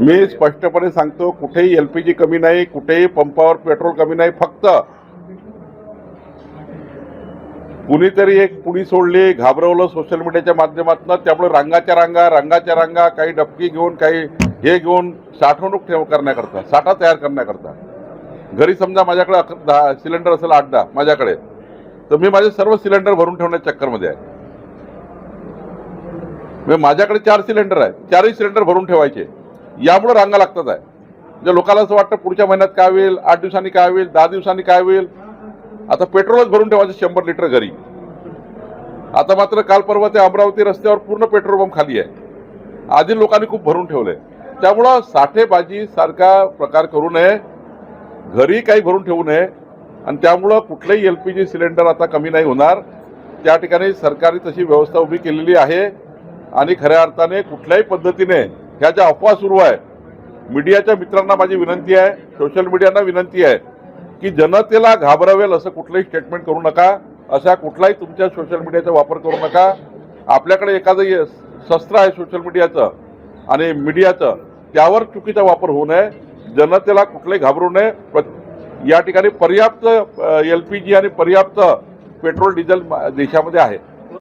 मी स्पष्टपणे सांगतो, कुठेही एलपीजी कमी नाही, कुठेही पंपावर पेट्रोल कमी नाही. फक्त कुणीतरी एक पुडी सोडली, घाबरवलं सोशल मीडियाच्या माध्यमातून. त्यामुळे रंगाच्या रांगा काही डबकी घेऊन, काही हे घेऊन साठवणूक करण्याकरता, साठा तयार करण्याकरता. घरी समजा माझ्याकडे 10 सिलेंडर असेल, 8-10 माझ्याकडे, तर मी माझे सर्व सिलेंडर भरून ठेवण्याच्या चक्करमध्ये आहे. माझ्याकडे 4 सिलेंडर आहे, 4ही सिलेंडर भरून ठेवायचे. यामुळे रांगा लागतात आहे. म्हणजे लोकांना असं वाटतं पुढच्या महिन्यात काय होईल, 8 दिवसांनी काय होईल, 10 दिवसांनी काय होईल. आता पेट्रोलच भरून ठेवायचं 100 लिटर घरी. आता मात्र काल परवा ते अमरावती रस्त्यावर पूर्ण पेट्रोल पंप खाली आहे. आधी लोकांनी खूप भरून ठेवलंय. त्यामुळं साठेबाजी सारखा प्रकार करू नये, घरी काही भरून ठेवू नये. आणि त्यामुळं कुठलेही एलपीजी सिलेंडर आता कमी नाही होणार. त्या ठिकाणी सरकारने तशी व्यवस्था उभी केलेली आहे. आणि खऱ्या अर्थाने कुठल्याही पद्धतीने ह्या ज्या अफवा सुरू आहे, मीडियाच्या मित्रांना माझी विनंती आहे, सोशल मीडियांना विनंती आहे की जनतेला घाबरवेल असं कुठलंही स्टेटमेंट करू नका. अशा कुठलाही तुमच्या सोशल मीडियाचा वापर करू नका. आपल्याकडे एखादं शस्त्र आहे सोशल मीडियाचं आणि मीडियाचं, त्यावर चुकीचा वापर होऊ नये. जनतेला कुठलंही घाबरू नये. या ठिकाणी पर्याप्त एलपीजी आणि पर्याप्त पेट्रोल डिझेल देशामध्ये आहे.